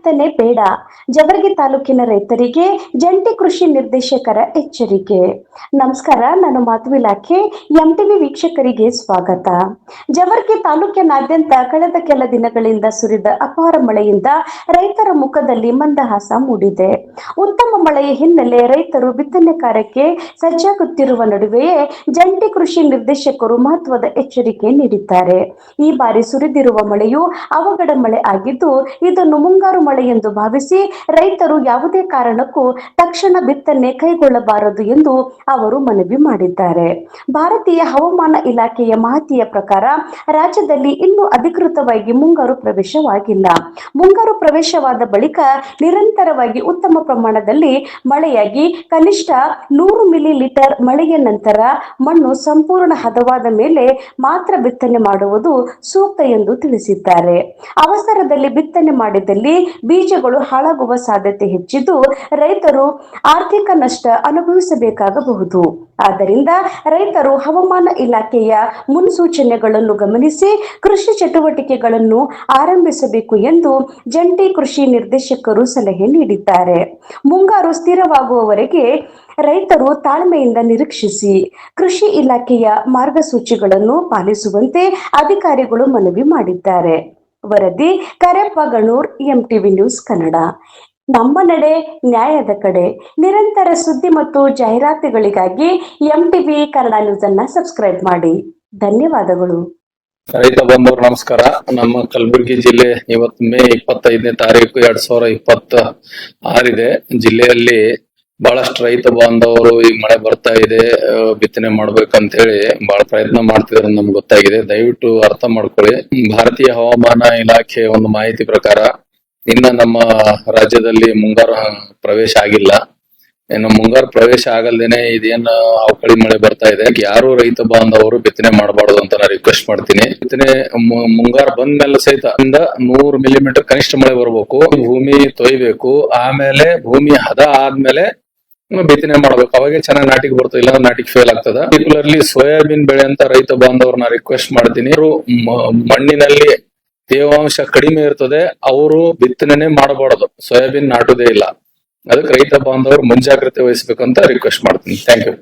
ಬಿತ್ತನೆ ಬೇಡ. ಜವರ್ಗಿ ತಾಲೂಕಿನ ರೈತರಿಗೆ ಜಂಟಿ ಕೃಷಿ ನಿರ್ದೇಶಕರ ಎಚ್ಚರಿಕೆ. ನಮಸ್ಕಾರ, ನಾನು ಮಾಧವಿ ಇಲಾಖೆ ಎಂಟಿವಿ ವೀಕ್ಷಕರಿಗೆ ಸ್ವಾಗತ. ಜವರ್ಗಿ ತಾಲೂಕಿನಾದ್ಯಂತ ಕಳೆದ ಕೆಲ ದಿನಗಳಿಂದ ಸುರಿದ ಅಪಾರ ಮಳೆಯಿಂದ ರೈತರ ಮುಖದಲ್ಲಿ ಮಂದಹಾಸ ಮೂಡಿದೆ. ಉತ್ತಮ ಮಳೆಯ ಹಿನ್ನೆಲೆ ರೈತರು ಬಿತ್ತನೆ ಕಾರ್ಯಕ್ಕೆ ಸಜ್ಜಾಗುತ್ತಿರುವ ನಡುವೆಯೇ ಜಂಟಿ ಕೃಷಿ ನಿರ್ದೇಶಕರು ಮಹತ್ವದ ಎಚ್ಚರಿಕೆ ನೀಡಿದ್ದಾರೆ. ಈ ಬಾರಿ ಸುರಿದಿರುವ ಮಳೆಯು ಅವಘಡ ಮಳೆ ಆಗಿದ್ದು, ಇದನ್ನು ಮುಂಗಾರು ಮಳೆ ಎಂದು ಭಾವಿಸಿ ರೈತರು ಯಾವುದೇ ಕಾರಣಕ್ಕೂ ತಕ್ಷಣ ಬಿತ್ತನೆ ಕೈಗೊಳ್ಳಬಾರದು ಎಂದು ಅವರು ಮನವಿ ಮಾಡಿದ್ದಾರೆ. ಭಾರತೀಯ ಹವಾಮಾನ ಇಲಾಖೆಯ ಮಾಹಿತಿಯ ಪ್ರಕಾರ ರಾಜ್ಯದಲ್ಲಿ ಇನ್ನೂ ಅಧಿಕೃತವಾಗಿ ಮುಂಗಾರು ಪ್ರವೇಶವಾಗಿಲ್ಲ. ಮುಂಗಾರು ಪ್ರವೇಶವಾದ ಬಳಿಕ ನಿರಂತರವಾಗಿ ಉತ್ತಮ ಪ್ರಮಾಣದಲ್ಲಿ ಮಳೆಯಾಗಿ ಕನಿಷ್ಠ 100 ಮಿಲಿಲೀಟರ್ ಮಳೆಯ ನಂತರ ಮಣ್ಣು ಸಂಪೂರ್ಣ ಹದವಾದ ಮೇಲೆ ಮಾತ್ರ ಬಿತ್ತನೆ ಮಾಡುವುದು ಸೂಕ್ತ ಎಂದು ತಿಳಿಸಿದ್ದಾರೆ. ಅವಸರದಲ್ಲಿ ಬಿತ್ತನೆ ಮಾಡಿದಲ್ಲಿ ಬೀಜಗಳು ಹಾಳಾಗುವ ಸಾಧ್ಯತೆ ಹೆಚ್ಚಿದ್ದು, ರೈತರು ಆರ್ಥಿಕ ನಷ್ಟ ಅನುಭವಿಸಬೇಕಾಗಬಹುದು. ಆದ್ದರಿಂದ ರೈತರು ಹವಾಮಾನ ಇಲಾಖೆಯ ಮುನ್ಸೂಚನೆಗಳನ್ನು ಗಮನಿಸಿ ಕೃಷಿ ಚಟುವಟಿಕೆಗಳನ್ನು ಆರಂಭಿಸಬೇಕು ಎಂದು ಜಂಟಿ ಕೃಷಿ ನಿರ್ದೇಶಕರು ಸಲಹೆ ನೀಡಿದ್ದಾರೆ. ಮುಂಗಾರು ಸ್ಥಿರವಾಗುವವರೆಗೆ ರೈತರು ತಾಳ್ಮೆಯಿಂದ ನಿರೀಕ್ಷಿಸಿ ಕೃಷಿ ಇಲಾಖೆಯ ಮಾರ್ಗಸೂಚಿಗಳನ್ನು ಪಾಲಿಸುವಂತೆ ಅಧಿಕಾರಿಗಳು ಮನವಿ ಮಾಡಿದ್ದಾರೆ. ವರದಿ ಕರೆಪ್ಪ ಗಣೂರ್, ಎಂಟಿವಿ ನ್ಯೂಸ್ ಕನ್ನಡ. ನಮ್ಮ ನಡೆ ನ್ಯಾಯದ ಕಡೆ. ನಿರಂತರ ಸುದ್ದಿ ಮತ್ತು ಜಾಹೀರಾತುಗಳಿಗಾಗಿ ಎಂಟಿವಿ ಕನ್ನಡ ನ್ಯೂಸ್ ಅನ್ನ ಸಬ್ಸ್ಕ್ರೈಬ್ ಮಾಡಿ. ಧನ್ಯವಾದಗಳು. ರೈತ ಬಂಧುವರು ನಮಸ್ಕಾರ. ನಮ್ಮ ಕಲಬುರಗಿ ಜಿಲ್ಲೆ ಇವತ್ತು ಮೇ 25ನೇ ತಾರೀಕು 2026 ಇದೆ. ಜಿಲ್ಲೆಯಲ್ಲಿ ಬಹಳಷ್ಟು ರೈತ ಬಾಂಧವರು ಈಗ ಮಳೆ ಬರ್ತಾ ಇದೆ, ಬಿತ್ತನೆ ಮಾಡ್ಬೇಕಂತ ಹೇಳಿ ಬಹಳ ಪ್ರಯತ್ನ ಮಾಡ್ತಿದಾರೆ ನಮ್ಗೆ ಗೊತ್ತಾಗಿದೆ. ದಯವಿಟ್ಟು ಅರ್ಥ ಮಾಡ್ಕೊಳ್ಳಿ. ಭಾರತೀಯ ಹವಾಮಾನ ಇಲಾಖೆ ಒಂದು ಮಾಹಿತಿ ಪ್ರಕಾರ ಇನ್ನ ನಮ್ಮ ರಾಜ್ಯದಲ್ಲಿ ಮುಂಗಾರು ಪ್ರವೇಶ ಆಗಿಲ್ಲ. ಇನ್ನು ಮುಂಗಾರು ಪ್ರವೇಶ ಆಗಲ್ದೇನೆ ಇದೇನು ಅವಕಳಿ ಮಳೆ ಬರ್ತಾ ಇದೆ. ಯಾರು ರೈತ ಬಾಂಧವರು ಬಿತ್ತನೆ ಮಾಡಬಾರ್ದು ಅಂತ ನಾನು ರಿಕ್ವೆಸ್ಟ್ ಮಾಡ್ತೀನಿ. ಬಿತ್ತನೆ ಮುಂಗಾರು ಬಂದ್ಮೇಲೆ ಸಹಿತ 100 ಮಿಲಿಮೀಟರ್ ಕನಿಷ್ಠ ಮಳೆ ಬರ್ಬೇಕು, ಭೂಮಿ ತೊಯ್ಬೇಕು, ಆಮೇಲೆ ಭೂಮಿ ಹದ ಆದ್ಮೇಲೆ ಬಿತ್ತನೆ ಮಾಡ್ಬೇಕು. ಅವಾಗೆ ಚೆನ್ನಾಗಿ ನಾಟಿಗೆ ಬರ್ತದೆ, ಇಲ್ಲ ನಾಟಿಗೆ ಫೇಲ್ ಆಗ್ತದ. ಪರ್ಟಿಕ್ಯುಲರ್ಲಿ ಸೋಯಾಬೀನ್ ಬೆಳೆ ಅಂತ ರೈತ ಬಾಂಧವ್ರನ್ನ ರಿಕ್ವೆಸ್ಟ್ ಮಾಡ್ತೀನಿ. ಮಣ್ಣಿನಲ್ಲಿ ತೇವಾಂಶ ಕಡಿಮೆ ಇರ್ತದೆ, ಅವರು ಬಿತ್ತನೆ ಮಾಡಬಾರದು, ಸೋಯಾಬೀನ್ ನಾಟುದೇ ಇಲ್ಲ. ಅದಕ್ಕೆ ರೈತ ಬಾಂಧವರು ಮುಂಜಾಗ್ರತೆ ವಹಿಸ್ಬೇಕಂತ ರಿಕ್ವೆಸ್ಟ್ ಮಾಡ್ತೀನಿ. Thank you.